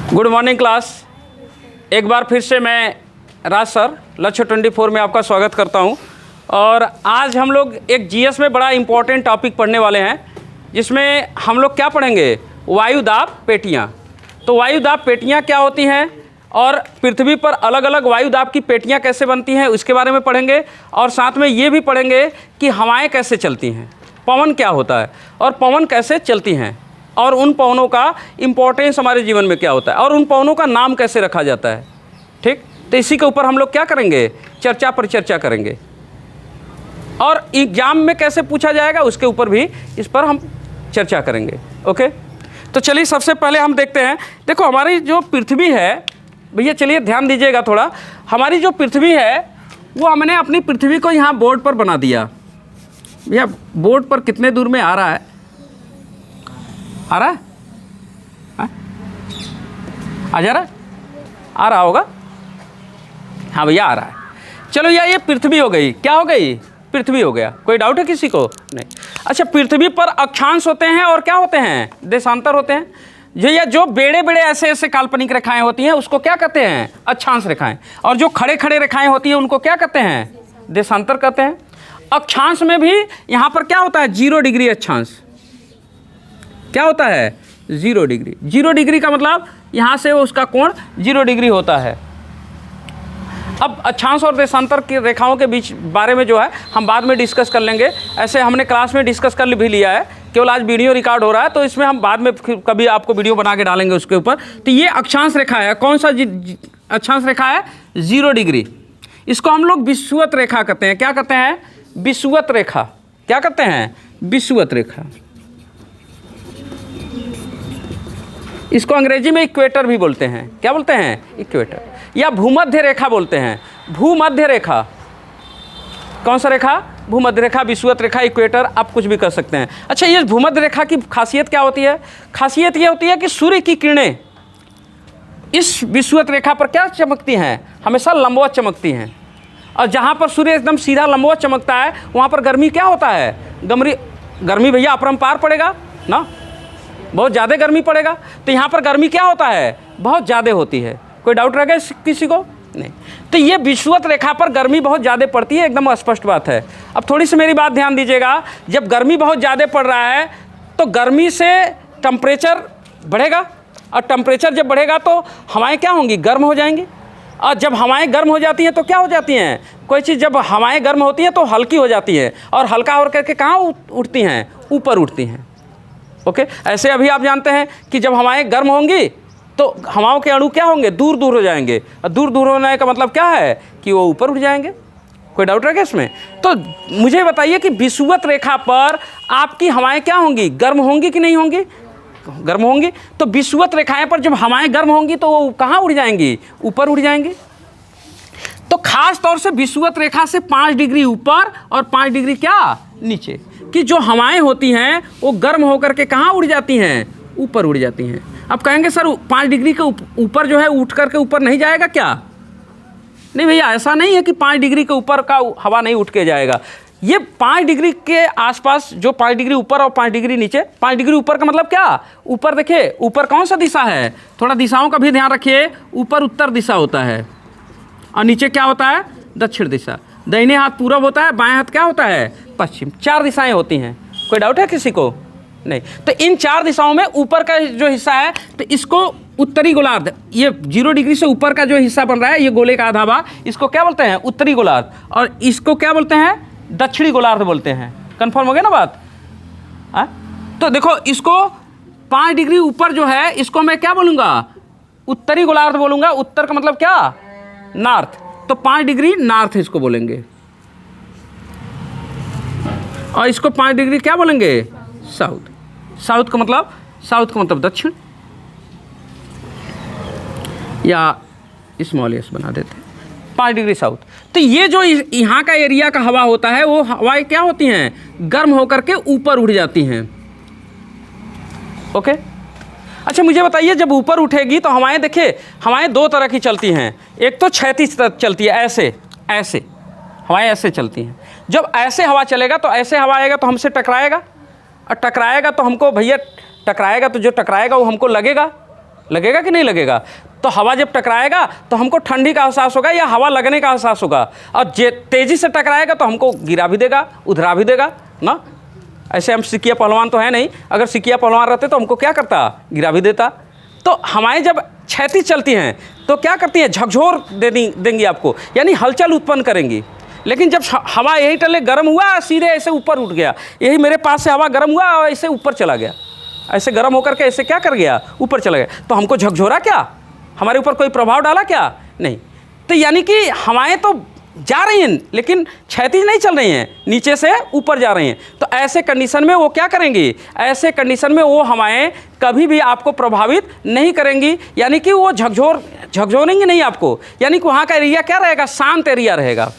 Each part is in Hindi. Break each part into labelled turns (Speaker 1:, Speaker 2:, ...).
Speaker 1: Good morning class. एक बार फिर से मैं राज सर लक्ष्य 24 में आपका स्वागत करता हूं। और आज हम लोग एक जीएस में बड़ा इम्पोर्टेंट टॉपिक पढ़ने वाले हैं, जिसमें हम लोग क्या पढ़ेंगे, वायुदाब पेटियां। तो वायुदाब पेटियां क्या होती हैं और पृथ्वी पर अलग अलग वायुदाब की पेटियां कैसे बनती हैं उसके बारे में पढ़ेंगे। और साथ में ये भी पढ़ेंगे कि हवाएं कैसे चलती हैं, पवन क्या होता है और पवन कैसे चलती हैं, और उन पवनों का इम्पोर्टेंस हमारे जीवन में क्या होता है और उन पवनों का नाम कैसे रखा जाता है। ठीक, तो इसी के ऊपर हम लोग क्या करेंगे, चर्चा पर चर्चा करेंगे। और एग्जाम में कैसे पूछा जाएगा उसके ऊपर भी इस पर हम चर्चा करेंगे। ओके, तो चलिए सबसे पहले हम देखते हैं। देखो हमारी जो पृथ्वी है भैया, चलिए ध्यान दीजिएगा थोड़ा। हमारी जो पृथ्वी है वो हमने अपनी पृथ्वी को यहाँ बोर्ड पर बना दिया। भैया बोर्ड पर कितने दूर में आ रहा है, आ रहा है, आ जा रहा है, आ रहा होगा। हाँ भैया आ रहा है। चलो यार, ये पृथ्वी हो गई, क्या हो गई, पृथ्वी हो गया। कोई डाउट है किसी को? नहीं। अच्छा, पृथ्वी पर अक्षांश होते हैं और क्या होते हैं, देशांतर होते हैं। जो बेड़े बेड़े ऐसे ऐसे काल्पनिक रेखाएं होती हैं उसको क्या कहते हैं, अक्षांश रेखाएं। और जो खड़े खड़े रेखाएं होती हैं उनको क्या कहते हैं, देशांतर कहते हैं। अक्षांश में भी यहाँ पर क्या होता है, 0 डिग्री अक्षांश। क्या होता है, 0 डिग्री। 0 डिग्री का मतलब यहाँ से उसका कोण 0 डिग्री होता है। अब अक्षांश और देशांतर की रेखाओं के बीच बारे में जो है हम बाद में डिस्कस कर लेंगे। ऐसे हमने क्लास में डिस्कस कर भी लिया है, केवल आज वीडियो रिकॉर्ड हो रहा है, तो इसमें हम बाद में कभी आपको वीडियो बना के डालेंगे उसके ऊपर। तो ये अक्षांश रेखा है। कौन सा अक्षांश रेखा है, 0 डिग्री। इसको हम लोग विषुवत रेखा कहते हैं। क्या कहते हैं, विषुवत रेखा। क्या कहते हैं, विषुवत रेखा। इसको अंग्रेजी में इक्वेटर भी बोलते हैं। क्या बोलते हैं, इक्वेटर, या भूमध्य रेखा बोलते हैं। भूमध्य रेखा, कौन सा रेखा, भूमध्य रेखा, विषुवत रेखा, इक्वेटर, आप कुछ भी कर सकते हैं। अच्छा, ये भूमध्य रेखा की खासियत क्या होती है, खासियत ये होती है कि सूर्य की किरणें इस विषुवत रेखा पर क्या चमकती हैं, हमेशा लंबवत चमकती हैं। और जहाँ पर सूर्य एकदम सीधा लंबवत चमकता है वहाँ पर गर्मी क्या होता है, गर्मी भैया अपरंपार पड़ेगा ना, बहुत ज़्यादा गर्मी पड़ेगा। तो यहाँ पर गर्मी क्या होता है, बहुत ज़्यादा होती है। कोई डाउट रह गया किसी को? नहीं। तो ये विषुवत रेखा पर गर्मी बहुत ज़्यादा पड़ती है, एकदम स्पष्ट बात है। अब थोड़ी सी मेरी बात ध्यान दीजिएगा। जब गर्मी बहुत ज़्यादा पड़ रहा है तो गर्मी से टेम्परेचर बढ़ेगा, और टेम्परेचर जब बढ़ेगा तो हवाएं क्या होंगी, गर्म हो जाएंगी। और जब हवाएं गर्म हो जाती हैं तो क्या हो जाती हैं, कोई चीज़ जब हवाएं गर्म होती हैं तो हल्की हो जाती है, और हल्का हो करके कहाँ उठती हैं, ऊपर उठती हैं। ओके, ऐसे अभी आप जानते हैं कि जब हवाएं गर्म होंगी तो हवाओं के अणु क्या होंगे, दूर दूर हो जाएंगे। और दूर दूर होने का मतलब क्या है कि वो ऊपर उठ जाएंगे। कोई डाउट है इसमें? तो मुझे बताइए कि विषुवत रेखा पर आपकी हवाएं क्या होंगी, गर्म होंगी कि नहीं होंगी, गर्म होंगी। तो विषुवत रेखाएं पर जब हवाएं गर्म होंगी तो वो कहाँ उड़ जाएंगी, ऊपर उड़ जाएंगी। तो खास तौर से विषुवत रेखा से 5 डिग्री ऊपर और 5 डिग्री क्या नीचे कि जो हवाएं होती हैं वो गर्म होकर के कहाँ उड़ जाती हैं, ऊपर उड़ जाती हैं। अब कहेंगे सर 5 डिग्री के ऊपर जो है उठ करके ऊपर नहीं जाएगा क्या? नहीं भैया, ऐसा नहीं है कि 5 डिग्री के ऊपर का हवा नहीं उठ के जाएगा। ये 5 डिग्री के आसपास, जो 5 डिग्री ऊपर और 5 डिग्री नीचे। 5 डिग्री ऊपर का मतलब क्या, ऊपर देखिए, ऊपर कौन सा दिशा है, थोड़ा दिशाओं का भी ध्यान रखिए। ऊपर उत्तर दिशा होता है और नीचे क्या होता है, दक्षिण दिशा। दाहिने हाथ पूरब होता है, बाएं हाथ क्या होता है, पश्चिम। 4 दिशाएं होती हैं। कोई डाउट है किसी को? नहीं। तो इन 4 दिशाओं में ऊपर का जो हिस्सा है तो इसको उत्तरी गोलार्ध, ये 0 डिग्री से ऊपर का जो हिस्सा बन रहा है ये गोले का आधा भाग, इसको क्या बोलते हैं, उत्तरी गोलार्ध। और इसको क्या बोलते हैं, दक्षिणी गोलार्ध बोलते हैं। कंफर्म हो गया ना बात? तो देखो, इसको 5 डिग्री ऊपर जो है इसको मैं क्या बोलूँगा, उत्तरी गोलार्ध बोलूँगा। उत्तर का मतलब क्या, नॉर्थ। तो 5 डिग्री नॉर्थ इसको बोलेंगे, और इसको 5 डिग्री क्या बोलेंगे, साउथ। साउथ का मतलब दक्षिण, या स्मॉल एस बना देते हैं, 5 डिग्री साउथ। तो ये जो यहाँ का एरिया का हवा होता है वो हवाएं क्या होती हैं, गर्म होकर के ऊपर उठ जाती हैं। ओके, अच्छा मुझे बताइए, जब ऊपर उठेगी तो हवाएं, देखिए हवाएं 2 तरह की चलती हैं। एक तो क्षैतिज चलती है, ऐसे ऐसे हवाएं ऐसे चलती हैं। जब ऐसे हवा चलेगा तो ऐसे हवा आएगा तो हमसे टकराएगा, और टकराएगा तो हमको भैया टकराएगा तो जो टकराएगा वो हमको लगेगा, लगेगा कि नहीं लगेगा? तो हवा जब टकराएगा तो हमको ठंडी का एहसास होगा या हवा लगने का एहसास होगा, और तेज़ी से टकराएगा तो हमको गिरा भी देगा, उधरा भी देगा ना। ऐसे हम सिकिया पहलवान तो है नहीं, अगर सिकिया पहलवान रहते तो हमको क्या करता, गिरा भी देता। तो हवाएं जब क्षैतिज चलती हैं तो क्या करती हैं, झकझोर देंगी आपको, यानी हलचल उत्पन्न करेंगी। लेकिन जब हवा यही टले गर्म हुआ, सीधे ऐसे ऊपर उठ गया, यही मेरे पास से हवा गर्म हुआ और ऐसे ऊपर चला गया, ऐसे गर्म होकर के ऐसे क्या कर गया, ऊपर चला गया, तो हमको झकझोरा क्या, हमारे ऊपर कोई प्रभाव डाला क्या? नहीं। तो यानी कि हवाएं तो जा रही हैं लेकिन क्षैतिज नहीं चल रही हैं, नीचे से ऊपर जा रही हैं। तो ऐसे कंडीशन में वो क्या करेंगी, ऐसे कंडीशन में वो हवाएं कभी भी आपको प्रभावित नहीं करेंगी, यानी कि वो झकझोरेंगी नहीं आपको, यानी कि वहाँ का एरिया क्या रहेगा, शांत एरिया रहेगा।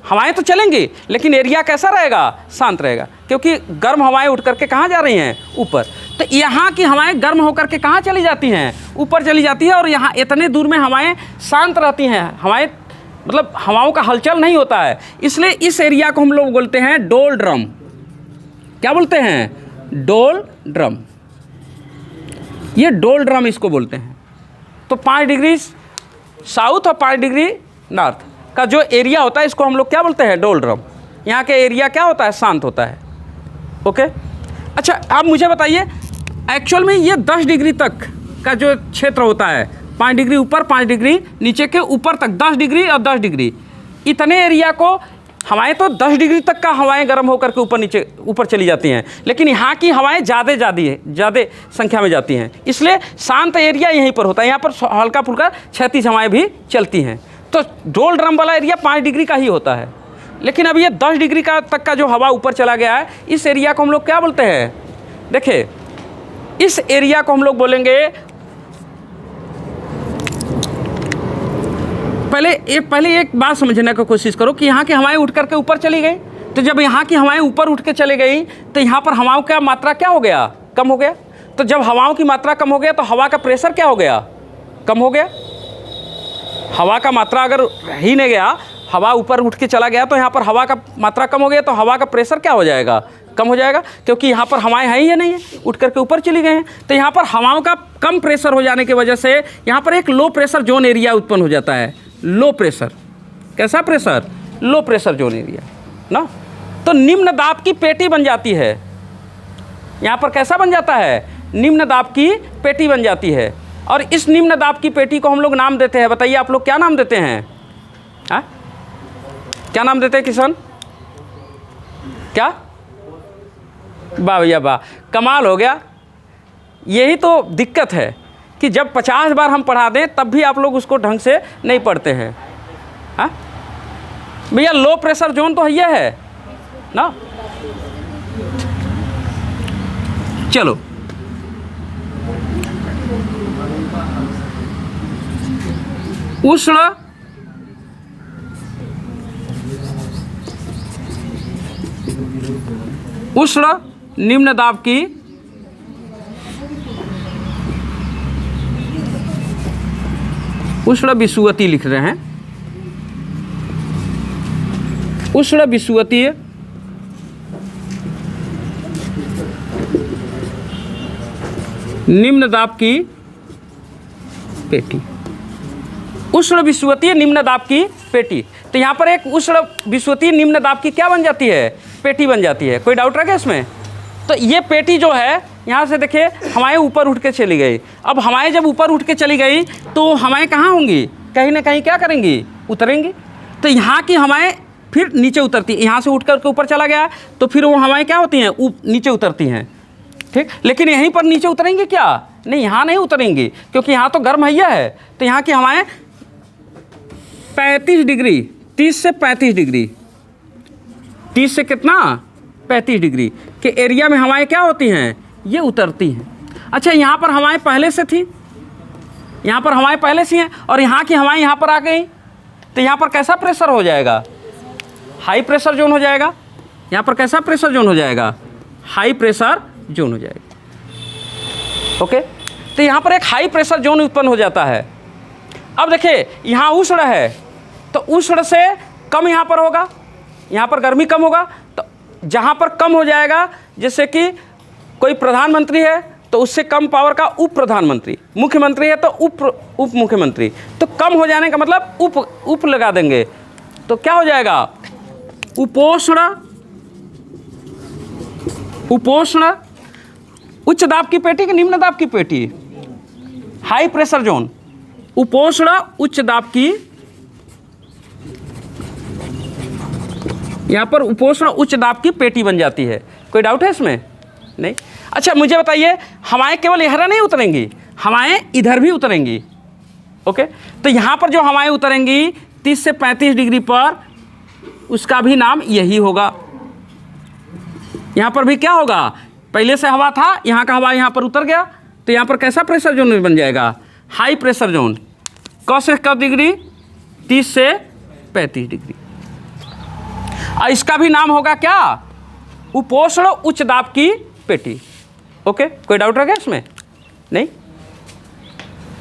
Speaker 1: हवाएं तो चलेंगी लेकिन एरिया कैसा रहेगा, शांत रहेगा, क्योंकि गर्म हवाएं उठ करके कहाँ जा रही हैं, ऊपर। तो यहाँ की हवाएं गर्म होकर के कहाँ चली जाती हैं, ऊपर चली जाती है, और यहाँ इतने दूर में हवाएं शांत रहती हैं, हवाएं मतलब हवाओं का हलचल नहीं होता है। इसलिए इस एरिया को हम लोग बोलते हैं डोल ड्रम। क्या बोलते हैं, डोल ड्रम, ये डोल ड्रम इसको बोलते हैं। तो 5 डिग्री साउथ और 5 डिग्री नॉर्थ का जो एरिया होता है इसको हम लोग क्या बोलते हैं, डोल ड्रम। यहाँ के एरिया क्या होता है, शांत होता है। ओके, अच्छा आप मुझे बताइए, एक्चुअल में ये 10 डिग्री तक का जो क्षेत्र होता है, 5 डिग्री ऊपर 5 डिग्री नीचे के ऊपर तक 10 डिग्री और 10 डिग्री, इतने एरिया को हवाएं तो 10 डिग्री तक का हवाएं गर्म होकर के ऊपर चली जाती हैं, लेकिन यहाँ की हवाएं ज़्यादा संख्या में जाती हैं, इसलिए शांत एरिया यहीं पर होता है। यहाँ पर हल्का फुल्का क्षैतिज हवाएं भी चलती हैं। तो डोल ड्रम वाला एरिया 5 डिग्री का ही होता है, लेकिन अब ये 10 डिग्री का तक का जो हवा ऊपर चला गया है, इस एरिया को हम लोग क्या बोलते हैं, देखिए इस एरिया को हम लोग बोलेंगे, पहले एक बात समझने की कोशिश करो कि यहाँ की हवाएं उठ करके ऊपर चली गई, तो जब यहाँ की हवाएं ऊपर उठ के चली गई तो यहाँ पर हवाओं का मात्रा क्या हो गया, कम हो गया। तो जब हवाओं की मात्रा कम हो गया तो हवा का प्रेशर क्या हो गया, कम हो गया। हवा का मात्रा अगर ही नहीं गया, हवा ऊपर उठ के चला गया तो यहाँ पर हवा का मात्रा कम हो गया, तो हवा का प्रेशर क्या हो जाएगा, कम हो जाएगा, क्योंकि यहाँ पर हवाएं हैं ही नहीं है, उठ करके ऊपर चली गए हैं। तो यहाँ पर हवाओं का कम प्रेशर हो जाने की वजह से यहाँ पर एक लो प्रेशर जोन एरिया उत्पन्न हो जाता है। लो प्रेशर, कैसा pressure, low pressure zone area ना। तो निम्न दाब की पेटी बन जाती है, यहाँ पर कैसा बन जाता है, निम्न दाब की पेटी बन जाती है। और इस निम्न दाब की पेटी को हम लोग नाम देते हैं, बताइए आप लोग क्या नाम देते हैं, हाँ क्या नाम देते हैं किशन, क्या, वाह भैया वाह, कमाल हो गया। यही तो दिक्कत है कि जब 50 बार हम पढ़ा दें तब भी आप लोग उसको ढंग से नहीं पढ़ते हैं। हाँ भैया, लो प्रेशर जोन तो ये है ना। चलो उष्ण निम्न दाब की उष्ण विषुवती लिख रहे हैं, उष्ण विषुवतीय निम्न दाब की पेटी, उष्ण विषुवतीय निम्न दाब की पेटी। तो यहाँ पर एक उष्ण विषुवतीय निम्न दाब की क्या बन जाती है, पेटी बन जाती है। कोई डाउट रह गया इसमें? तो ये पेटी जो है, यहाँ से देखिए हवाएं ऊपर उठ के चली गई। अब हवाएं जब ऊपर उठ के चली गई तो हवाएं कहाँ होंगी, कहीं ना कहीं क्या करेंगी, उतरेंगी। तो यहाँ की हवाएं फिर नीचे उतरती, यहाँ से उठ कर के ऊपर चला गया तो फिर वो हवाएं क्या होती हैं, नीचे उतरती हैं, ठीक। लेकिन यहीं पर नीचे उतरेंगी क्या, नहीं, यहाँ नहीं उतरेंगी, क्योंकि यहाँ तो गर्म हैया है। तो यहाँ की हवाएं 35 डिग्री, 30 से 35 डिग्री, 30 से कितना, 35 डिग्री के एरिया में हवाएं क्या होती हैं, ये उतरती हैं। अच्छा, यहाँ पर हवाएं पहले से थी, यहाँ पर हवाएं पहले से हैं और यहाँ की हवाएं यहाँ पर आ गई, तो यहाँ पर कैसा प्रेशर हो जाएगा, हाई प्रेशर जोन हो जाएगा। यहाँ पर कैसा प्रेशर जोन हो जाएगा, हाई प्रेशर जोन हो जाएगा। ओके, तो यहाँ पर एक हाई प्रेशर जोन उत्पन्न हो जाता है। अब देखिए यहाँ उष्ण है, तो उष्ण से कम यहाँ पर होगा, यहाँ पर गर्मी कम होगा, तो जहाँ पर कम हो जाएगा, जैसे कि कोई प्रधानमंत्री है तो उससे कम पावर का उप प्रधानमंत्री, मुख्यमंत्री है तो उप मुख्यमंत्री, तो कम हो जाने का मतलब उप लगा देंगे, तो क्या हो जाएगा? उपोष्ण उच्च दाब की पेटी कि निम्न दाब की पेटी? हाई प्रेशर जोन, उपोष्ण उच्च दाब की, यहां पर उपोष्ण उच्च दाब की पेटी बन जाती है। कोई डाउट है इसमें? नहीं। अच्छा मुझे बताइए, हवाएं केवल यहां नहीं उतरेंगी, हवाएं इधर भी उतरेंगी। ओके, तो यहां पर जो हवाएं उतरेंगी 30 से 35 डिग्री पर, उसका भी नाम यही होगा। यहां पर भी क्या होगा? पहले से हवा था, यहां का हवा यहां पर उतर गया, तो यहां पर कैसा प्रेशर जोन बन जाएगा? High pressure zone. कौन से कब डिग्री? 30 से 35 डिग्री। और इसका भी नाम होगा क्या? उपोष्ण उच्च दाब की पेटी। ओके, कोई डाउट रह गया इसमें? नहीं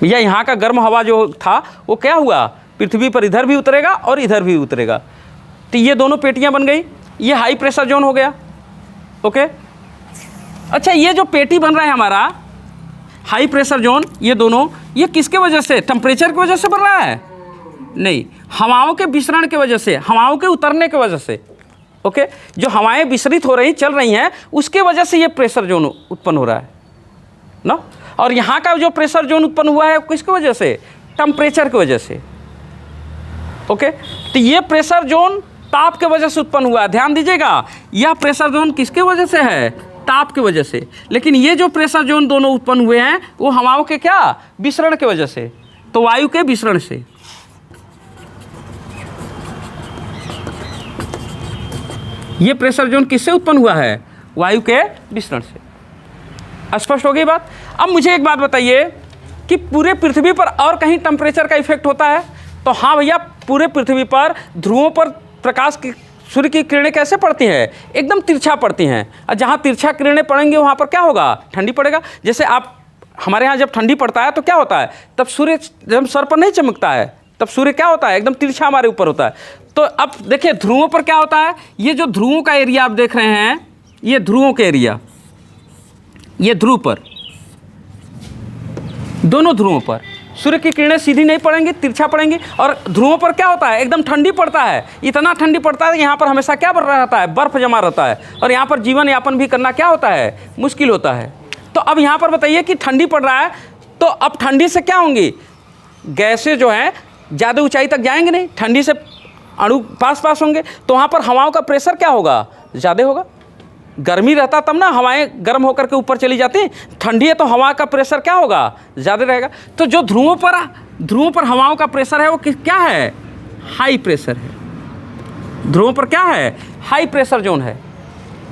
Speaker 1: भैया, यहाँ का गर्म हवा जो था वो क्या हुआ? पृथ्वी पर इधर भी उतरेगा और इधर भी उतरेगा, तो ये दोनों पेटियां बन गई, ये हाई प्रेशर जोन हो गया। ओके, अच्छा ये जो पेटी बन रहा है हमारा हाई प्रेशर जोन, ये दोनों, ये किसके वजह से? टेम्परेचर की वजह से बन रहा है? नहीं, हवाओं के विसरण की वजह से, हवाओं के उतरने की वजह से। ओके, जो हवाएं विसरित हो रही, चल रही हैं, उसके वजह से ये प्रेशर जोन उत्पन्न हो रहा है ना। और यहाँ का जो प्रेशर जोन उत्पन्न हुआ है किसकी वजह से? टेम्परेचर की वजह से। ओके, तो ये प्रेशर जोन ताप के वजह से उत्पन्न हुआ है। ध्यान दीजिएगा, यह प्रेशर जोन किसके वजह से है? ताप की वजह से। लेकिन ये जो प्रेशर जोन दोनों उत्पन्न हुए हैं वो हवाओं के क्या? विसरण के वजह से, तो वायु के विसरण से। ये प्रेशर जोन किससे उत्पन्न हुआ है? वायु के विसरण से। स्पष्ट हो गई बात? अब मुझे एक बात बताइए कि पूरे पृथ्वी पर और कहीं टेम्परेचर का इफेक्ट होता है? तो हाँ भैया, पूरे पृथ्वी पर ध्रुवों पर प्रकाश की, सूर्य की किरणें कैसे पड़ती हैं? एकदम तिरछा पड़ती हैं। और जहाँ तिरछा किरणें पड़ेंगी वहाँ पर क्या होगा? ठंडी पड़ेगा। जैसे आप हमारे यहाँ जब ठंडी पड़ता है तो क्या होता है? तब सूर्य जब सर पर नहीं चमकता है, तब सूर्य क्या होता है? एकदम तिरछा हमारे ऊपर होता है। तो अब देखिए ध्रुवों पर क्या होता है? ये जो ध्रुवों का एरिया आप देख रहे हैं, ये ध्रुवों का एरिया, ये ध्रुव पर, दोनों ध्रुवों पर सूर्य की किरणें सीधी नहीं पड़ेंगी, तिरछा पड़ेंगी। और ध्रुवों पर क्या होता है? एकदम ठंडी पड़ता है, इतना ठंडी पड़ता है कि यहाँ पर हमेशा क्या बन रहता है? बर्फ जमा रहता है, और यहाँ पर जीवन यापन भी करना क्या होता है? मुश्किल होता है। तो अब यहाँ पर बताइए कि ठंडी पड़ रहा है, तो अब ठंडी से क्या होंगी? गैसें जो हैं ज़्यादा ऊंचाई तक जाएंगे नहीं, ठंडी से अणु पास पास होंगे, तो वहाँ पर हवाओं का प्रेशर क्या होगा? ज़्यादा होगा। गर्मी रहता तब ना हवाएं गर्म होकर के ऊपर चली जाती, ठंडी है तो हवा का प्रेशर क्या होगा? ज़्यादा रहेगा। तो जो ध्रुवों पर हवाओं का प्रेशर है वो क्या है? हाई प्रेशर है। ध्रुवों पर क्या है? हाई प्रेशर जोन है।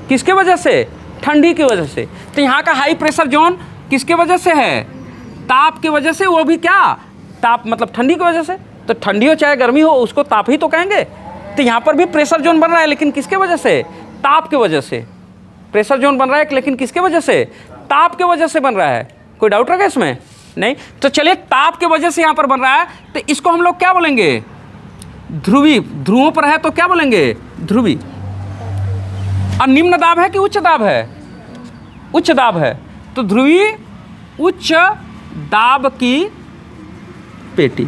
Speaker 1: किसके वजह से? ठंडी की वजह से। तो यहाँ का हाई प्रेशर जोन किसके वजह से है? ताप की वजह से। वो भी क्या? ताप मतलब ठंडी की वजह से। तो ठंडी हो चाहे गर्मी हो, उसको ताप ही तो कहेंगे। तो यहाँ पर भी प्रेशर जोन बन रहा है, लेकिन किसके वजह से? ताप की वजह से। प्रेशर जोन बन रहा है लेकिन किसके वजह से? ताप के वजह से बन रहा है। कोई डाउट रहेगा इसमें? नहीं। तो चलिए, ताप के वजह से यहाँ पर बन रहा है, तो इसको हम लोग क्या बोलेंगे? ध्रुवी। ध्रुवों पर है तो क्या बोलेंगे? ध्रुवी। और निम्न दाब है कि उच्च दाब है? उच्च दाब है, तो ध्रुवी उच्च दाब की पेटी।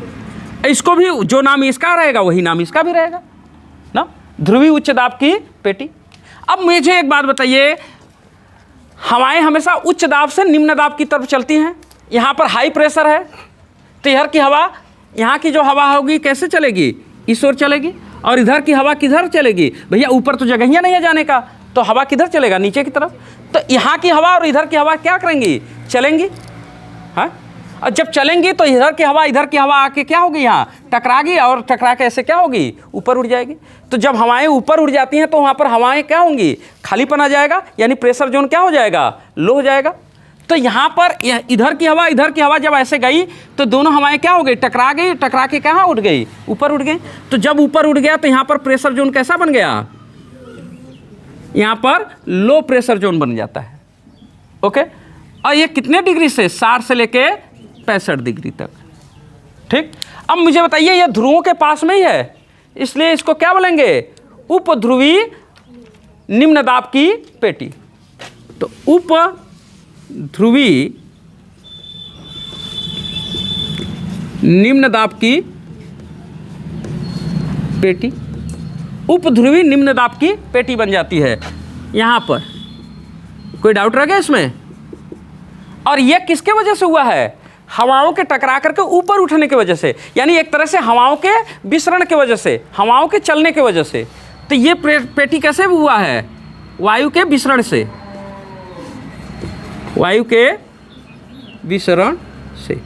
Speaker 1: इसको भी जो नाम इसका रहेगा वही नाम इसका भी रहेगा ना, ध्रुवी उच्च दाब की पेटी। अब मुझे एक बात बताइए, हवाएं हमेशा उच्च दाब से निम्न दाब की तरफ चलती हैं। यहाँ पर हाई प्रेशर है, तो इधर की हवा, यहाँ की जो हवा होगी कैसे चलेगी? इस ओर चलेगी। और इधर की हवा किधर चलेगी? भैया ऊपर तो जगह ही नहीं है जाने का, तो हवा किधर चलेगा? नीचे की तरफ। तो यहाँ की हवा और इधर की हवा क्या करेंगी? चलेंगी। हाँ, और जब चलेंगी तो इधर की हवा आके क्या होगी? यहाँ टकराएगी, और टकरा के ऐसे क्या होगी? ऊपर उड़ जाएगी। तो जब हवाएं ऊपर उड़ जाती हैं तो वहाँ पर हवाएं क्या होंगी? खालीपन आ जाएगा, यानी प्रेशर जोन क्या हो जाएगा? लो हो जाएगा। तो यहाँ पर इधर की हवा जब ऐसे गई तो दोनों हवाएं क्या हो गई? टकरा गई। टकरा के कहाँ उड़ गई? ऊपर उड़ गई। तो जब ऊपर उड़ गया तो यहाँ पर प्रेशर जोन कैसा बन गया? यहाँ पर लो प्रेशर जोन बन जाता है। ओके, और ये कितने डिग्री से? 60 से लेके 65 डिग्री तक। ठीक। अब मुझे बताइए, ये ध्रुवों के पास में ही है, इसलिए इसको क्या बोलेंगे? उपध्रुवी निम्न दाब की पेटी। तो ध्रुवी निम्न दाब की पेटी, उपध्रुवी निम्न दाब की पेटी बन जाती है यहाँ पर। कोई डाउट रह गया इसमें? और यह किसके वजह से हुआ है? हवाओं के टकरा करके ऊपर उठने की वजह से, यानी एक तरह से हवाओं के विसरण के वजह से, हवाओं के चलने की वजह से। तो ये पेटी कैसे हुआ है? वायु के विसरण से, वायु के विसरण से,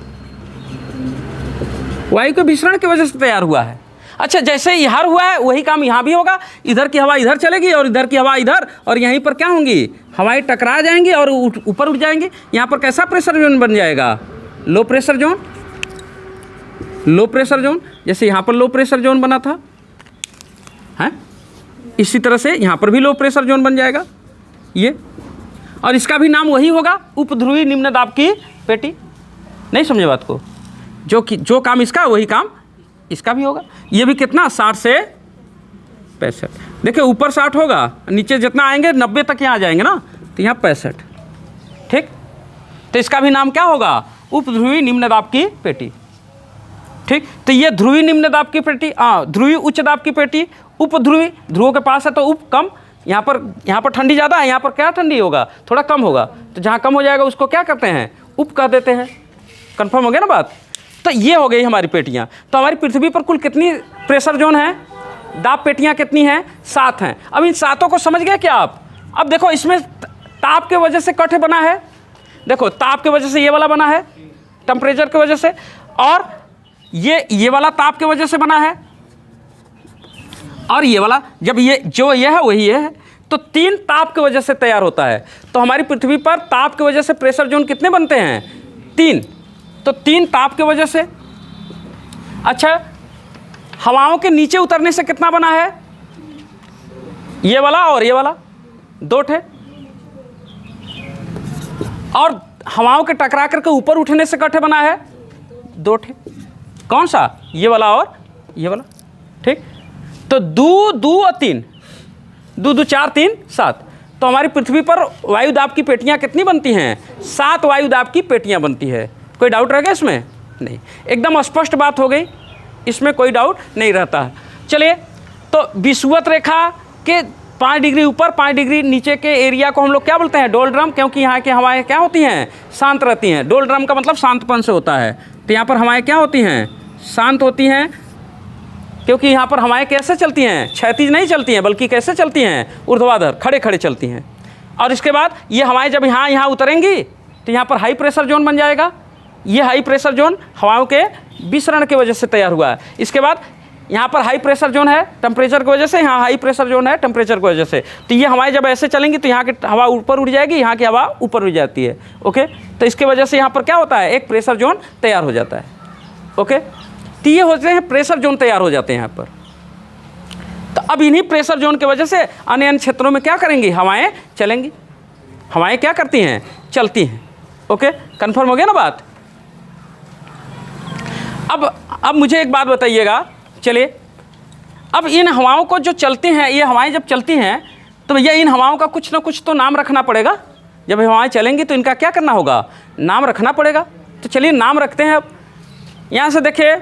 Speaker 1: वायु के विसरण की वजह से तैयार हुआ है। अच्छा, जैसे यहाँ हुआ है वही काम यहाँ भी होगा। इधर की हवा इधर चलेगी और इधर की हवा इधर, और यहीं पर क्या होंगी? हवाएं टकरा जाएंगी और ऊपर उठ जाएंगी। यहाँ पर कैसा प्रेशर जोन बन जाएगा? Low pressure zone. Low pressure zone, जैसे यहाँ पर लो प्रेशर जोन बना था है, इसी तरह से यहाँ पर भी लो प्रेशर जोन बन जाएगा ये, और इसका भी नाम वही होगा, उपध्रुवी निम्न दाब की पेटी। नहीं समझे बात को? जो काम इसका वही काम इसका भी होगा। ये भी कितना? 60 से 65। देखिए ऊपर 60 होगा, नीचे जितना आएंगे 90 तक यहाँ आ जाएंगे ना, तो यहाँ 65। ठीक, तो इसका भी नाम क्या होगा? उपध्रुवी निम्न दाब की पेटी। ठीक, तो ये ध्रुवी निम्न दाब की पेटी, ध्रुवी उच्च दाब की पेटी, उपध्रुवी, ध्रुवों के पास है तो उप कम। यहाँ पर ठंडी ज़्यादा है, यहाँ पर क्या ठंडी होगा? थोड़ा कम होगा। तो जहाँ कम हो जाएगा उसको क्या करते हैं? उप कह देते हैं। कन्फर्म हो गया ना बात? तो ये हो गई हमारी पेटियाँ। तो हमारी पृथ्वी पर कुल कितनी प्रेशर जोन है? दाब पेटियाँ कितनी हैं? 7 हैं। अब इन 7 को समझ गए क्या आप? अब देखो इसमें ताप के वजह से कट बना है, देखो ताप के वजह से ये वाला बना है, टेम्परेचर की वजह से, और ये वाला ताप के वजह से बना है, और ये वाला, जब ये जो ये है वही ये है, तो 3 ताप की वजह से तैयार होता है। तो हमारी पृथ्वी पर ताप की वजह से प्रेशर जोन कितने बनते हैं? 3। तो 3 ताप की वजह से। अच्छा, हवाओं के नीचे उतरने से कितना बना है? ये वाला और ये वाला 2 ठे, और हवाओं के टकरा करके ऊपर उठने से कटे बना है 2 ठे। कौन सा? ये वाला और ये वाला। ठीक, तो 2 2 और 3, 2 2 4 3 7। तो हमारी पृथ्वी पर वायु दाब की पेटियां कितनी बनती हैं? 7 वायु दाब की पेटियां बनती है। कोई डाउट रह गया इसमें? नहीं, एकदम स्पष्ट बात हो गई, इसमें कोई डाउट नहीं रहता है। चलिए, तो विषुवत रेखा के 5 डिग्री ऊपर 5 डिग्री नीचे के एरिया को हम लोग क्या बोलते हैं? डोलड्रम, क्योंकि यहाँ की हवाएं क्या होती हैं? शांत रहती हैं। डोलड्रम का मतलब शांतपन से होता है। तो यहाँ पर हवाएं क्या होती हैं? शांत होती हैं, क्योंकि यहाँ पर हवाएं कैसे चलती हैं? क्षैतिज नहीं चलती हैं, बल्कि कैसे चलती हैं? ऊर्ध्वाधर, खड़े खड़े चलती हैं। और इसके बाद ये हवाएं जब यहाँ उतरेंगी तो यहाँ पर हाई प्रेशर जोन बन जाएगा। ये हाई प्रेशर जोन हवाओं के विसरण की वजह से तैयार हुआ है। इसके बाद यहाँ पर हाई प्रेशर जोन है टेम्परेचर की वजह से, यहाँ हाई प्रेशर जोन है टेम्परेचर की वजह से। तो ये हवाएं जब ऐसे चलेंगी तो यहाँ की हवा ऊपर उड़ जाएगी, यहाँ की हवा ऊपर उड़ जाती है। ओके, तो इसकी वजह से यहाँ पर क्या होता है? एक प्रेशर जोन तैयार हो जाता है। ओके, तो ये होते हैं प्रेशर जोन तैयार हो जाते हैं यहाँ पर। तो अब इन्हीं प्रेशर जोन की वजह से अन्य अन्य क्षेत्रों में क्या करेंगी? हवाएं चलेंगी। हवाएं क्या करती हैं? चलती हैं। ओके, कन्फर्म हो गया ना बात? अब मुझे एक बात बताइएगा। चलिए, अब इन हवाओं को जो चलती हैं, ये हवाएं जब चलती हैं तो भैया इन हवाओं का कुछ ना कुछ तो नाम रखना पड़ेगा। जब हवाएं चलेंगी तो इनका क्या करना होगा? नाम रखना पड़ेगा। तो चलिए नाम रखते हैं। अब यहाँ से देखिए,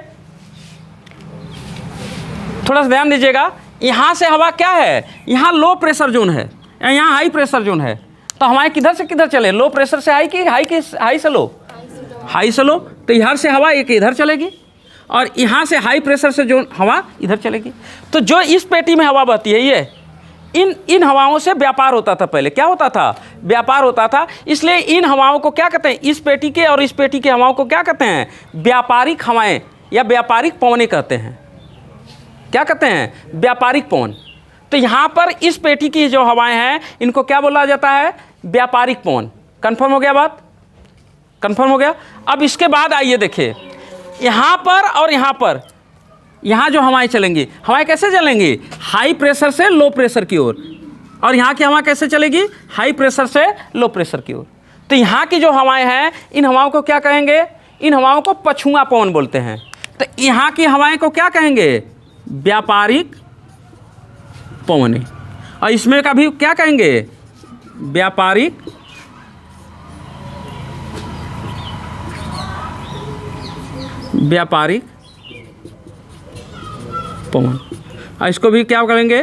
Speaker 1: थोड़ा सा ध्यान दीजिएगा। यहाँ से हवा क्या है? यहाँ लो प्रेशर जोन है, यहाँ हाई प्रेशर जोन है। तो हवाएं किधर से किधर चले? लो प्रेशर से हाई की हाई से लो? हाई से लो। तो इधर से हवा एक इधर चलेगी, और यहाँ से हाई प्रेशर से जो हवा इधर चलेगी। तो जो इस पेटी में हवा बहती है, ये इन हवाओं से व्यापार होता था। पहले क्या होता था? व्यापार होता था। इसलिए इन हवाओं को क्या कहते हैं? इस पेटी के और इस पेटी के हवाओं को क्या कहते हैं? व्यापारिक हवाएं या व्यापारिक पवनें कहते हैं। क्या कहते हैं? व्यापारिक पवन। तो यहाँ पर इस पेटी की जो हवाएं हैं इनको क्या बोला जाता है? व्यापारिक पवन। कन्फर्म हो गया बात? कन्फर्म हो गया। अब इसके बाद आइए देखिए, यहाँ पर और यहाँ पर, यहाँ जो हवाएं चलेंगी, हवाएं कैसे चलेंगी? हाई प्रेशर से लो प्रेशर की ओर। और यहाँ की हवा कैसे चलेगी? हाई प्रेशर से लो प्रेशर की ओर। तो यहाँ की जो हवाएं हैं, इन हवाओं को क्या कहेंगे? इन हवाओं को पछुआ पवन बोलते हैं। तो यहाँ की हवाएं को क्या कहेंगे? व्यापारिक पवनें। और इसमें का भी क्या कहेंगे? व्यापारिक व्यापारिक पवन, और इसको भी क्या करेंगे,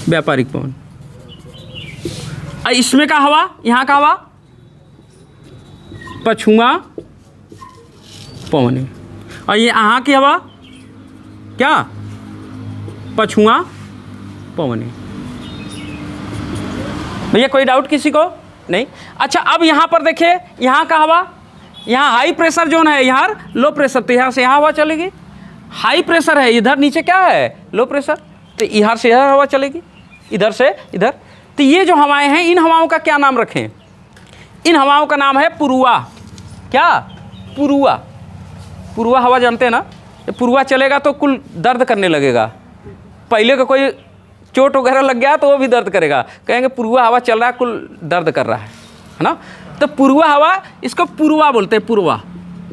Speaker 1: व्यापारिक पवन। और इसमें का हवा, यहाँ का हवा पछुआ पवनी, और ये यहाँ की हवा क्या, पछुआ पवनी। भैया कोई डाउट किसी को नहीं? अच्छा, अब यहाँ पर देखिए, यहाँ का हवा, यहाँ हाई प्रेशर जोन है, यहाँ लो प्रेशर, तो यहाँ से यहाँ हवा चलेगी। हाई प्रेशर है, इधर नीचे क्या है, लो प्रेशर, तो यहाँ से यहाँ हवा चलेगी, इधर से इधर। तो ये जो हवाएं हैं, इन हवाओं का क्या नाम रखें? इन हवाओं का नाम है पुरुआ। क्या? पुरुआ। पुरुआ हवा जानते हैं ना? पुरुआ चलेगा तो कुल दर्द करने लगेगा। पहले का कोई चोट वगैरह लग गया तो वो भी दर्द करेगा, कहेंगे पुरुआ हवा चल रहा है, कुल दर्द कर रहा है ना? तो पुरुआ हवा, इसको पुरुआ बोलते हैं, पुरुआ,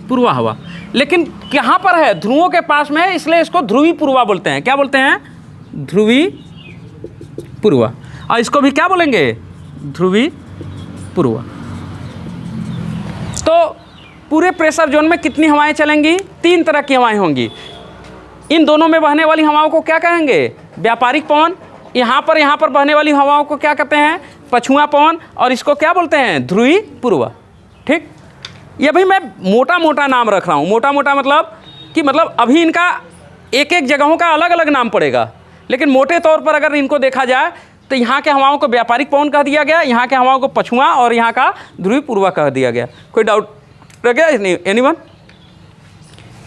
Speaker 1: पुरुआ हवा। लेकिन कहाँ पर है? ध्रुवों के पास में है, इसलिए इसको ध्रुवी पुरुआ बोलते हैं। क्या बोलते हैं? ध्रुवी पुरुआ। और इसको भी क्या बोलेंगे? ध्रुवी पुरुआ। तो पूरे प्रेशर जोन में कितनी हवाएं चलेंगी? 3 तरह की हवाएं होंगी। इन दोनों में बहने वाली हवाओं को क्या कहेंगे? व्यापारिक पवन। यहाँ पर बहने वाली हवाओं को क्या कहते हैं? पछुआ पवन। और इसको क्या बोलते हैं? ध्रुवी पुरुआ। ठीक, ये भी मैं मोटा मोटा नाम रख रहा हूँ। मोटा मोटा मतलब कि अभी इनका एक एक जगहों का अलग अलग नाम पड़ेगा, लेकिन मोटे तौर पर अगर इनको देखा जाए तो यहाँ के हवाओं को व्यापारिक पवन कह दिया गया, यहाँ के हवाओं को पछुआ, और यहाँ का ध्रुवी पूर्वा कह दिया गया। कोई डाउट रह गया? एनीवन?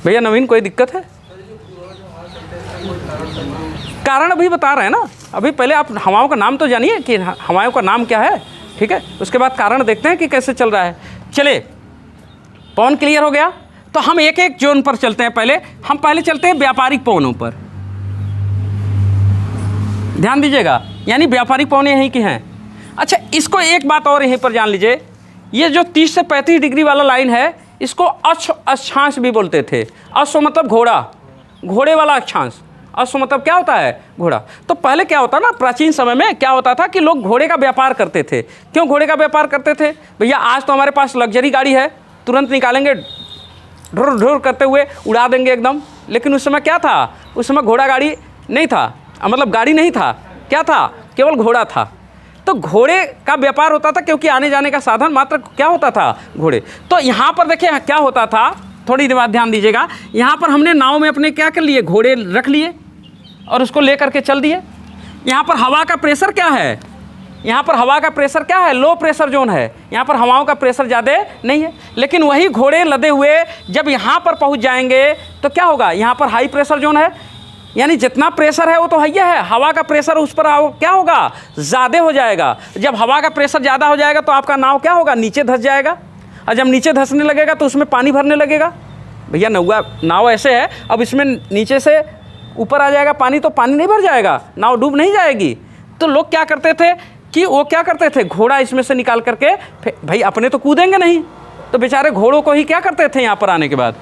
Speaker 1: भैया नवीन, कोई दिक्कत है? कारण अभी बता रहे हैं ना। अभी पहले आप हवाओं का नाम तो जानिए कि हवाओं का नाम क्या है, ठीक है? उसके बाद कारण देखते हैं कि कैसे चल रहा है। चले, पवन क्लियर हो गया, तो हम एक एक जोन पर चलते हैं। पहले चलते हैं व्यापारिक पवनों पर। ध्यान दीजिएगा, यानी व्यापारिक पवन यहीं की हैं। अच्छा, इसको एक बात और यहीं पर जान लीजिए, ये जो 30 से 35 डिग्री वाला लाइन है, इसको अक्षांश भी बोलते थे। अश्व मतलब घोड़ा, घोड़े वाला अक्षांश। अश्व मतलब क्या होता है? घोड़ा। तो पहले क्या होता ना, प्राचीन समय में क्या होता था कि लोग घोड़े का व्यापार करते थे। क्यों घोड़े का व्यापार करते थे? भैया आज तो हमारे पास लग्जरी गाड़ी है, तुरंत निकालेंगे, ढुर ढुर करते हुए उड़ा देंगे एकदम। लेकिन उस समय क्या था? उस समय घोड़ा गाड़ी नहीं था, मतलब गाड़ी नहीं था, क्या था? केवल घोड़ा था। तो घोड़े का व्यापार होता था, क्योंकि आने जाने का साधन मात्र क्या होता था? घोड़े। तो यहाँ पर देखिए क्या होता था, थोड़ी बात ध्यान दीजिएगा। यहाँ पर हमने नाव में अपने क्या कर लिए? घोड़े रख लिए और उसको ले करके चल दिए। यहाँ पर हवा का प्रेशर क्या है? यहाँ पर हवा का प्रेशर क्या है? लो प्रेशर जोन है। यहाँ पर हवाओं का प्रेशर ज़्यादा नहीं है। लेकिन वही घोड़े लदे हुए जब यहाँ पर पहुँच जाएंगे तो क्या होगा? यहाँ पर हाई प्रेशर जोन है, यानी जितना प्रेशर है वो तो है, हवा का प्रेशर उस पर क्या होगा? ज़्यादा हो जाएगा। जब हवा का प्रेशर ज़्यादा हो जाएगा तो आपका नाव क्या होगा? नीचे धंस जाएगा। और जब नीचे धंसने लगेगा तो उसमें पानी भरने लगेगा। भैया नाव ऐसे है, अब इसमें नीचे से ऊपर आ जाएगा पानी, तो पानी नहीं भर जाएगा, नाव डूब नहीं जाएगी। तो लोग क्या करते थे कि वो क्या करते थे? घोड़ा इसमें से निकाल करके, भाई अपने तो कूदेंगे नहीं, तो बेचारे घोड़ों को ही क्या करते थे? यहाँ पर आने के बाद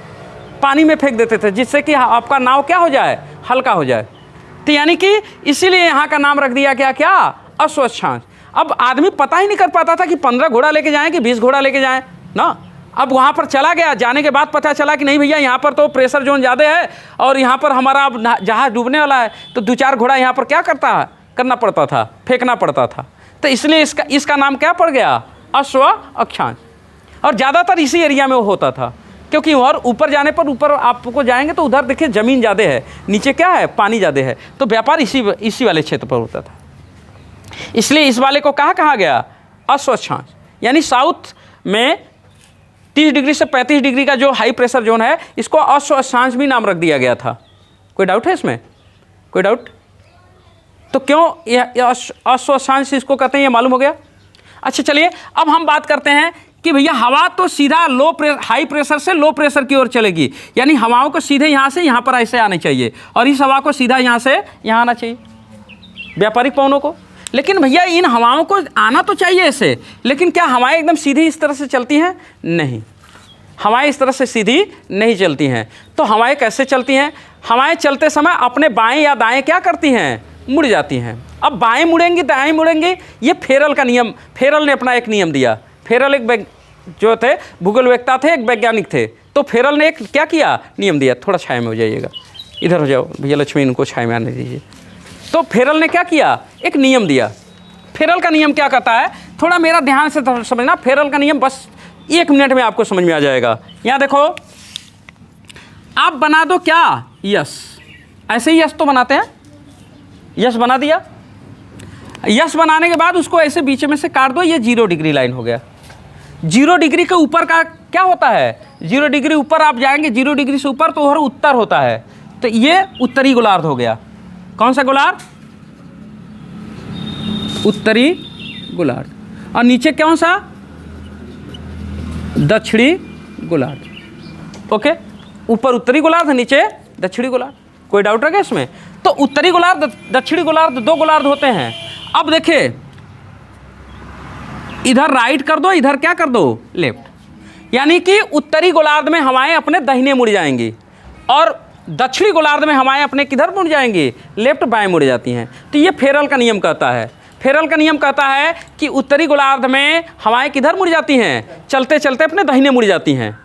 Speaker 1: पानी में फेंक देते थे, जिससे कि आपका नाव क्या हो जाए? हल्का हो जाए। तो यानी कि इसीलिए यहाँ का नाम रख दिया गया क्या? अश्वांश। अब आदमी पता ही नहीं कर पाता था कि 15 घोड़ा लेके जाएं कि 20 घोड़ा लेके जाएं ना। अब वहाँ पर चला गया, जाने के बाद पता चला कि नहीं भैया, यहाँ पर तो प्रेशर जोन ज़्यादा है और यहाँ पर हमारा अब जहाज़ डूबने वाला है। तो 2-4 घोड़ा यहाँ पर क्या करना पड़ता था? फेंकना पड़ता था। तो इसलिए इसका नाम क्या पड़ गया? अश्व अक्षांश। और ज़्यादातर इसी एरिया में वो होता था, क्योंकि और ऊपर जाने पर, ऊपर आपको जाएंगे तो उधर देखिए ज़मीन ज़्यादा है, नीचे क्या है? पानी ज़्यादा है। तो व्यापार इसी वाले क्षेत्र पर होता था। इसलिए इस वाले को कहा गया? अश्वांश। यानी साउथ में 30 डिग्री से 35 डिग्री का जो हाई प्रेशर जोन है, इसको अश्वांश भी नाम रख दिया गया था। कोई डाउट है इसमें? कोई डाउट? तो क्यों अश्वांश इसको कहते हैं, ये मालूम हो गया? अच्छा चलिए, अब हम बात करते हैं कि भैया हवा तो सीधा हाई प्रेशर से लो प्रेशर की ओर चलेगी, यानी हवाओं को सीधे यहाँ से यहाँ पर ऐसे आने चाहिए, और इस हवा को सीधा यहाँ से यहाँ आना चाहिए, व्यापारिक पवनों को। लेकिन भैया इन हवाओं को आना तो चाहिए ऐसे, लेकिन क्या हवाएं एकदम सीधी इस तरह से चलती हैं? नहीं, हवाएं इस तरह से सीधी नहीं चलती हैं। तो हवाएं कैसे चलती हैं? हवाएं चलते समय अपने बाएं या दाएं क्या करती हैं? मुड़ जाती हैं। अब बाएं मुड़ेंगी दाएं मुड़ेंगी, ये फेरल का नियम, फेरल ने अपना एक नियम दिया। फेरल एक जो थे भूगोलवेत्ता थे, एक वैज्ञानिक थे। तो फेरल ने एक क्या किया, नियम दिया। थोड़ा छाया में हो जाइएगा, इधर हो जाओ भैया लक्ष्मी, इनको छाया में आने दीजिए। तो फेरल ने क्या किया, एक नियम दिया। फेरल का नियम क्या कहता है, थोड़ा मेरा ध्यान से समझना। फेरल का नियम बस 1 मिनट में आपको समझ में आ जाएगा। यहाँ देखो, आप बना दो क्या, यस, ऐसे ही यस तो बनाते हैं, यस बना दिया। यस बनाने के बाद उसको ऐसे बीच में से काट दो, ये 0 डिग्री लाइन हो गया। 0 डिग्री के ऊपर का क्या होता है, 0 डिग्री ऊपर आप जाएंगे, 0 डिग्री से ऊपर तो हर उत्तर होता है। तो ये उत्तरी गोलार्ध हो गया। कौन सा गोलार्ध, उत्तरी गोलार्ध। और नीचे कौन सा, दक्षिणी गोलार्ध। ओके, ऊपर उत्तरी गोलार्ध, नीचे दक्षिणी गोलार्ध। कोई डाउट है क्या इसमें? तो उत्तरी गोलार्ध, दक्षिणी गोलार्ध, 2 गोलार्ध होते हैं। अब देखिए, इधर राइट कर दो, इधर क्या कर दो, लेफ्ट। यानी कि उत्तरी गोलार्ध में हवाएं अपने दाहिने मुड़ जाएंगी और दक्षिणी गोलार्ध में हवाएं अपने किधर मुड़ जाएंगी, लेफ्ट बाएं मुड़ जाती हैं। तो ये फेरल का नियम कहता है। फेरल का नियम कहता है कि उत्तरी गोलार्ध में हवाएं किधर मुड़ जाती हैं, चलते चलते अपने दाहिने मुड़ जाती हैं,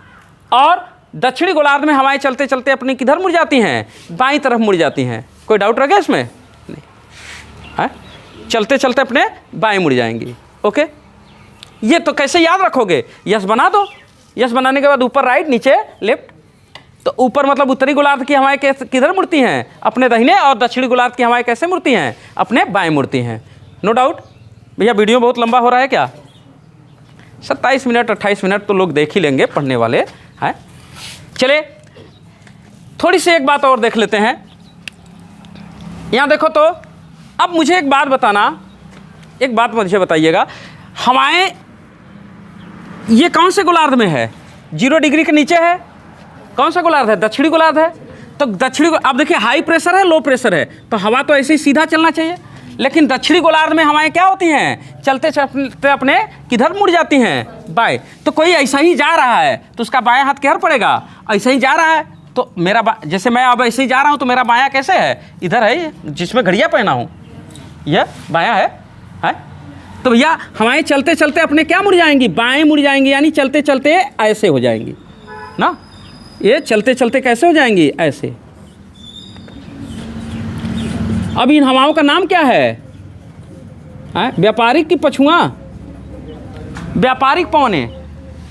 Speaker 1: और दक्षिणी गोलार्ध में हवाएं चलते चलते अपनी किधर मुड़ जाती हैं, बाईं तरफ मुड़ जाती हैं। कोई डाउट रह गया इसमें? नहीं है, चलते चलते अपने बाएं मुड़ जाएंगी। ओके, ये तो कैसे याद रखोगे, यस बना दो। यस बनाने के बाद ऊपर राइट, नीचे लेफ्ट। तो ऊपर मतलब उत्तरी गोलार्ध की हवाएं किधर मुड़ती हैं, अपने दाहिने, और दक्षिणी गोलार्ध की हवाएं कैसे मुड़ती हैं, अपने बाएं मुड़ती हैं। No doubt. भैया वीडियो बहुत लंबा हो रहा है क्या? 27 मिनट 28 मिनट तो लोग देख ही लेंगे, पढ़ने वाले हैं। चलिए थोड़ी सी एक बात और देख लेते हैं। यहाँ देखो, तो अब मुझे एक बात बताना, एक बात मुझे बताइएगा, हवाएं ये कौन से गोलार्ध में है, 0 डिग्री के नीचे है, कौन सा गोलार्ध है, दक्षिणी गोलार्ध है। तो दक्षिणी, अब देखिए हाई प्रेशर है, लो प्रेशर है, तो हवा तो ऐसे ही सीधा चलना चाहिए। लेकिन दक्षिणी गोलार्ध में हवाएं क्या होती हैं, चलते चलते अपने किधर मुड़ जाती हैं, बाएं। तो कोई ऐसा ही जा रहा है तो उसका बायां हाथ किधर पड़ेगा, ऐसा ही जा रहा है तो मेरा जैसे मैं अब ऐसे ही जा रहा हूँ तो मेरा बायां कैसे है, इधर है, ये जिसमें घड़ियाँ पहना हूँ यह बायां है। तो भैया हवाएं चलते चलते अपने क्या मुड़ जाएंगी, बाएं मुड़ जाएंगी, यानी चलते चलते ऐसे हो जाएंगी ना, ये चलते चलते कैसे हो जाएंगी, ऐसे। अब इन हवाओं का नाम क्या है, व्यापारिक की पछुआ, व्यापारिक पवने।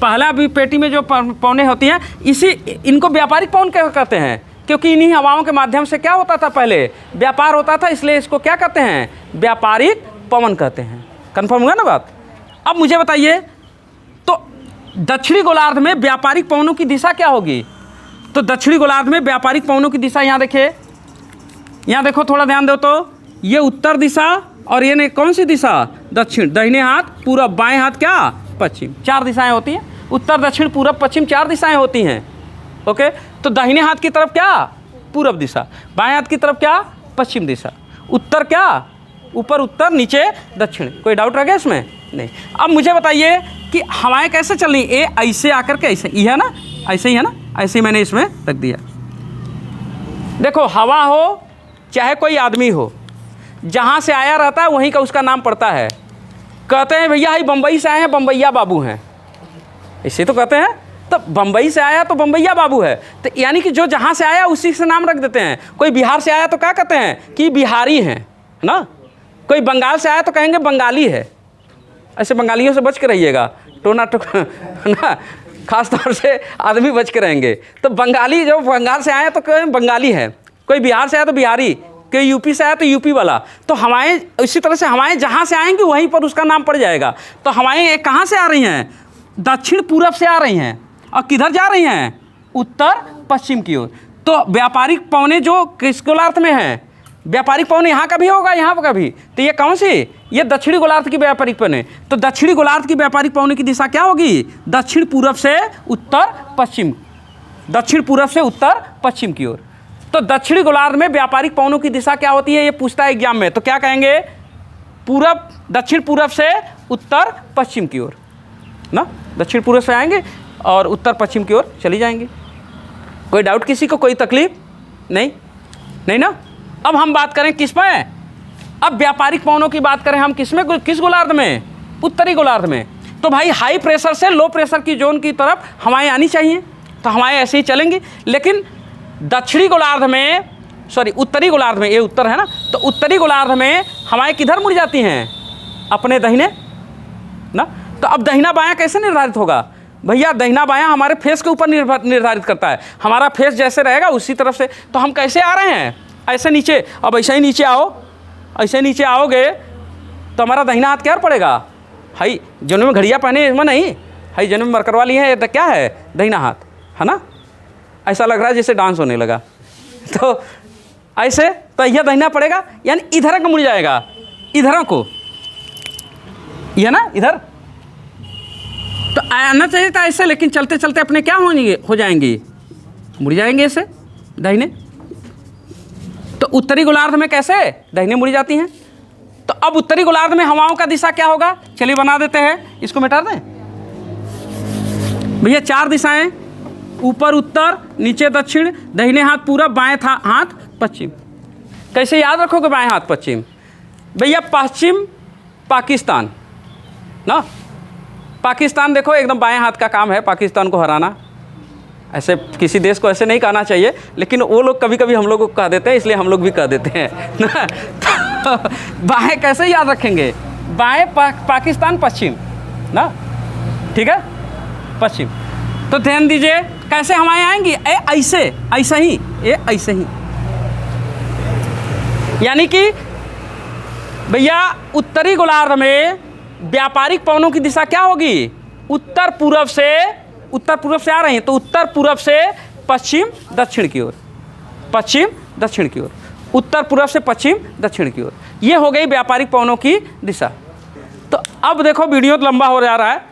Speaker 1: पहला भी पेटी में जो पवने होती हैं, इनको व्यापारिक पवन क्या कहते हैं, क्योंकि इन्हीं हवाओं के माध्यम से क्या होता था, पहले व्यापार होता था, इसलिए इसको क्या कहते हैं, व्यापारिक पवन कहते हैं। कंफर्म हुआ ना बात? अब मुझे बताइए, तो दक्षिणी गोलार्ध में व्यापारिक पवनों की दिशा क्या होगी? तो दक्षिणी गोलार्ध में व्यापारिक पवनों की दिशा, यहाँ देखिए, यहाँ देखो, थोड़ा ध्यान दो, तो ये उत्तर दिशा, और ये कौन सी दिशा, दक्षिण, दाहिने हाथ पूरब, बाएं हाथ क्या, पश्चिम। 4 दिशाएं होती हैं, उत्तर दक्षिण पूरब पश्चिम 4 दिशाएं होती हैं। ओके, तो दाहिने हाथ की तरफ क्या, पूरब दिशा, बाएं हाथ की तरफ क्या, पश्चिम दिशा, उत्तर क्या, ऊपर उत्तर, नीचे दक्षिण। कोई डाउट रह गया इसमें? नहीं। अब मुझे बताइए कि हवाएं कैसे चल रही, ये ऐसे आकर के ऐसे ही है ना, ऐसे ही है ना, ऐसे ही मैंने इसमें रख दिया। देखो, हवा हो चाहे कोई आदमी हो, जहाँ से आया रहता है वहीं का उसका नाम पड़ता है। कहते हैं भैया ही बम्बई से आए हैं, बम्बैया बाबू हैं, ऐसे तो कहते हैं। तो बम्बई से आया तो बम्बैया बाबू है, तो यानी कि जो जहाँ से आया उसी से नाम रख देते हैं। कोई बिहार से आया तो क्या कहते हैं कि बिहारी हैं ना, कोई बंगाल से आया तो कहेंगे बंगाली है। ऐसे बंगालियों से बच के रहिएगा, टोना ना, खास तौर से आदमी बच के रहेंगे। तो बंगाली जो बंगाल से आए तो कहें बंगाली है, कोई बिहार से आया तो बिहारी, कोई यूपी से आया तो यूपी वाला। तो हवाएं इसी तरह से, हवाएं जहाँ से आएंगी वहीं पर उसका नाम पड़ जाएगा। तो हवाएं कहाँ से आ रही हैं, दक्षिण पूरब से आ रही हैं, और किधर जा रही हैं, उत्तर पश्चिम की ओर। तो व्यापारिक पवने जो किस गोलार्ध में हैं, व्यापारिक पवन यहाँ का भी होगा, यहाँ का भी। तो ये कौन सी, ये दक्षिणी गोलार्ध की व्यापारिक पवने। तो दक्षिणी गोलार्ध की व्यापारिक पवने की दिशा क्या होगी, दक्षिण पूरब से उत्तर पश्चिम, दक्षिण पूरब से उत्तर पश्चिम की ओर। तो दक्षिणी गोलार्ध में व्यापारिक पवनों की दिशा क्या होती है, ये पूछता है एग्जाम में, तो क्या कहेंगे, पूरब, दक्षिण पूरब से उत्तर पश्चिम की ओर ना, दक्षिण पूरब से आएंगे और उत्तर पश्चिम की ओर चली जाएंगे। कोई डाउट किसी को, कोई तकलीफ नहीं, नहीं ना। अब हम बात करें किस में, अब व्यापारिक पवनों की बात करें हम किस में, किस गोलार्ध में, उत्तरी गोलार्ध में। तो भाई हाई प्रेशर से लो प्रेशर की जोन की तरफ हवाएं आनी चाहिए, तो हवाएं ऐसे ही चलेंगी। लेकिन दक्षिणी गोलार्ध में, सॉरी उत्तरी गोलार्ध में, ये उत्तर है ना, तो उत्तरी गोलार्ध में हवाएं किधर मुड़ जाती हैं? अपने दाहिने ना। तो अब दाहिना बायां कैसे निर्धारित होगा भैया? दाहिना बायां हमारे फेस के ऊपर निर्धारित करता है। हमारा फेस जैसे रहेगा उसी तरफ से। तो हम कैसे आ रहे हैं? ऐसे नीचे। अब ऐसे ही नीचे आओ, ऐसे नीचे आओगे तो हमारा दाहिना हाथ क्या पड़ेगा? हाई जन्म में घड़िया पहने इसमें नहीं, हाई जन्म में मरकर वाली है, तो क्या है? दाहिना हाथ है ना। ऐसा लग रहा है जैसे डांस होने लगा। तो ऐसे तो यह दाहिना पड़ेगा, यानी इधर को मुड़ जाएगा, इधरों को, यह ना इधर। तो आना चाहिए था ऐसे, लेकिन चलते चलते अपने क्या हो जाएंगे? मुड़ जाएंगे ऐसे दाहिने। तो उत्तरी गोलार्ध में कैसे दाहिने मुड़ी जाती हैं? तो अब उत्तरी गोलार्ध में हवाओं का दिशा क्या होगा? चलिए बना देते हैं, इसको मिटा दें भैया। 4 दिशाएं, ऊपर उत्तर, नीचे दक्षिण, दाहिने हाथ पूरब, बाएं हाथ पश्चिम। कैसे याद रखोगे बाएं हाथ पश्चिम? भैया पश्चिम पाकिस्तान ना, पाकिस्तान देखो एकदम बाएं हाथ का काम है पाकिस्तान को हराना। ऐसे किसी देश को ऐसे नहीं कहना चाहिए, लेकिन वो लोग कभी कभी हम लोग को कह देते हैं, इसलिए हम लोग भी कह देते हैं ना। तो बाएं कैसे याद रखेंगे? बाएं पाकिस्तान पश्चिम ना, ठीक है, पश्चिम। तो ध्यान दीजिए कैसे हवाएं आएंगी? ऐसे, ऐसा ही, ये ऐसे ही। यानी कि भैया उत्तरी गोलार्ध में व्यापारिक पवनों की दिशा क्या होगी? उत्तर पूर्व से आ रही हैं, तो उत्तर पूर्व से पश्चिम दक्षिण की ओर, पश्चिम दक्षिण की ओर, उत्तर पूर्व से पश्चिम दक्षिण की ओर। ये हो गई व्यापारिक पवनों की दिशा। तो अब देखो वीडियो तो लंबा हो जा रहा है।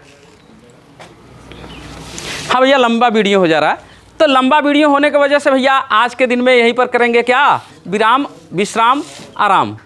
Speaker 1: हाँ भैया लंबा वीडियो हो जा रहा है। तो लंबा वीडियो होने की वजह से भैया आज के दिन में यहीं पर करेंगे क्या? विश्राम, आराम।